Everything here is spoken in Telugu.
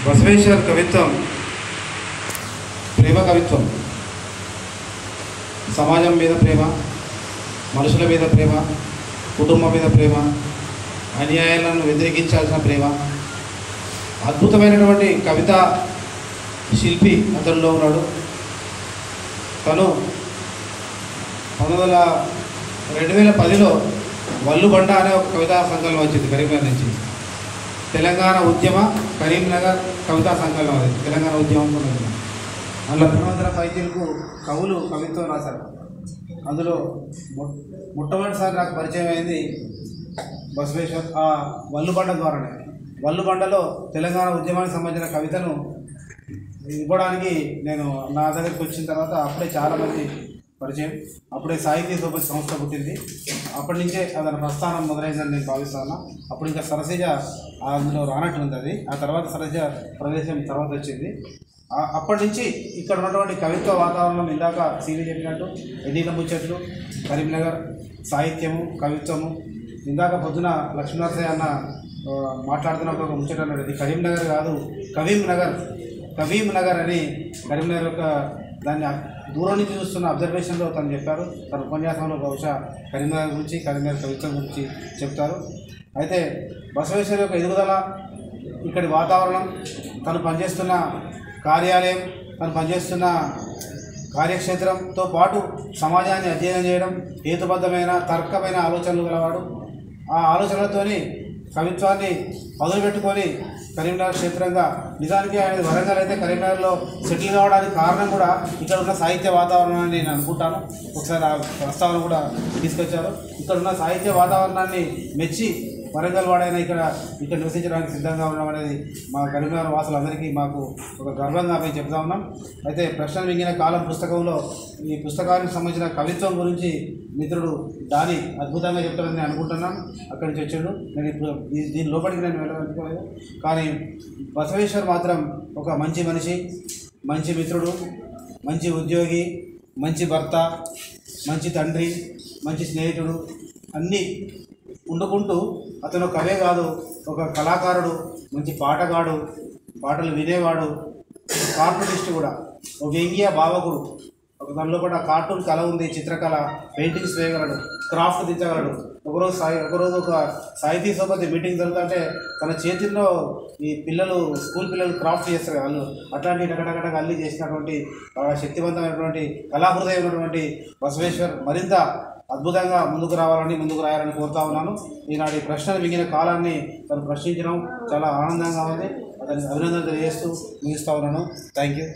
బసవేశ్వర్ కవిత్వం ప్రేమ కవిత్వం. సమాజం మీద ప్రేమ, మనుషుల మీద ప్రేమ, కుటుంబం మీద ప్రేమ, అన్యాయాలను వ్యతిరేకించాల్సిన ప్రేమ. అద్భుతమైనటువంటి కవిత శిల్పి అతనిలో ఉన్నాడు. తను 2010లో వల్లుబండ అనే ఒక కవితా సంకలనం వచ్చింది కరీంనగర్ నుంచి. తెలంగాణ ఉద్యమ కరీంనగర్ కవితా సంకలనం. అది తెలంగాణ ఉద్యమం అందులో 300 పైచీలకు కవులు కవిత్వం రాశారు. అందులో మొట్టమొదటిసారి నాకు పరిచయం అయింది బసవేశ్వర్ వల్లుబండ ద్వారానే. వల్లుబండలో తెలంగాణ ఉద్యమానికి సంబంధించిన కవితను ఇవ్వడానికి నేను నా దగ్గరికి వచ్చిన తర్వాత అప్పుడే చాలామంది పరిచయం. అప్పుడే సాహితీ సోపతి సంస్థ పుట్టింది. అప్పటి నుంచే అతని ప్రస్థానం మొదలైందని నేను భావిస్తాను. అప్పుడు ఇంకా సరసిజ అందులో రానట్టుంది. అది ఆ తర్వాత సరసిజ ప్రవేశం తర్వాత వచ్చింది. అప్పటి నుంచి ఇక్కడ ఉన్నటువంటి కవిత్వ వాతావరణం ఇందాక సీని చెప్పినట్టు ఎన్నిక ముచ్చట్లు, కరీంనగర్ సాహిత్యము, కవిత్వము. ఇందాక పొద్దున లక్ష్మీనరసయ్య అన్న మాట్లాడుతున్నప్పుడు ఒక ముచ్చట అన్నాడు, ఇది కరీంనగర్ కాదు కవీం నగర్ అని కరీంనగర్ యొక్క దాన్ని దూరం నుంచి చూస్తున్న అబ్జర్వేషన్లో తను చెప్పారు. తన ఉపన్యాసంలో బహుశా కరీంనగర్ గురించి, కరీంనగర్ కవిత్వం గురించి చెప్తారు. అయితే బసవేశ్వర్ యొక్క ఎదుగుదల, ఇక్కడి వాతావరణం, తను పనిచేస్తున్న కార్యాలయం, తను పనిచేస్తున్న కార్యక్షేత్రంతో పాటు సమాజాన్ని అధ్యయనం చేయడం, హేతుబద్ధమైన తర్కమైన ఆలోచనలు గలవాడు. ఆ ఆలోచనలతోని కవిత్వాన్ని మొదలుపెట్టుకొని కరీంనగర్ క్షేత్రంగా, నిజానికి ఆయన వరంగల్ అయితే కరీంనగర్లో సెటిల్ కావడానికి కారణం కూడా ఇక్కడ ఉన్న సాహిత్య వాతావరణాన్ని నేను అనుకుంటాను. ఒకసారి ఆ ప్రస్తావన కూడా తీసుకొచ్చారు. ఇక్కడ ఉన్న సాహిత్య వాతావరణాన్ని మెచ్చి వరంగల్ వాడైనా ఇక్కడ నివసించడానికి సిద్ధంగా ఉండడం అనేది మా కరీంనగర్ వాసులందరికీ మాకు ఒక గర్వంగా మేము చెప్తా ఉన్నాం. అయితే ప్రశ్నలు మింగిన కాలం పుస్తకంలో ఈ పుస్తకానికి సంబంధించిన కవిత్వం గురించి మిత్రుడు డాని అద్భుతంగా చెప్తారని నేను అనుకుంటున్నాను. అక్కడి నుంచి వచ్చాడు. నేను ఇప్పుడు దీని లోపలికి నేను వెళ్ళదలుచుకోలేదు. కానీ బసవేశ్వర్ మాత్రం ఒక మంచి మనిషి, మంచి మిత్రుడు, మంచి ఉద్యోగి, మంచి భర్త, మంచి తండ్రి, మంచి స్నేహితుడు అన్నీ ఉండుకుంటూ అతను కవే కాదు, ఒక కళాకారుడు, మంచి పాటగాడు, పాటలు వినేవాడు, కార్టూనిస్ట్ కూడా, ఒక వ్యంగ్య భావకుడు. ఒక దానిలో కూడా కార్టూన్ కళ ఉంది, చిత్రకళ, పెయింటింగ్స్ వేయగలడు, క్రాఫ్ట్ దించగలడు. ఒకరోజు ఒక సాహితీ సోపతి మీటింగ్ జరుగుతుంటే తన చేతుల్లో ఈ స్కూల్ పిల్లలు క్రాఫ్ట్ చేస్తారు వాళ్ళు, అట్లాంటి టకటకటక అల్లి చేసినటువంటి శక్తివంతమైనటువంటి కళాహృదయం ఉన్నటువంటి బసవేశ్వర్ మరింత అద్భుతంగా ముందుకు రాయాలని కోరుతా ఉన్నాను. ఈనాటి ప్రశ్నలు మిగిలిన కాలాన్ని తను ప్రశ్నించడం చాలా ఆనందంగా ఉంది. అతనికి అభినందనలు తెలియజేస్తూ ముగిస్తా ఉన్నాను. Thank you.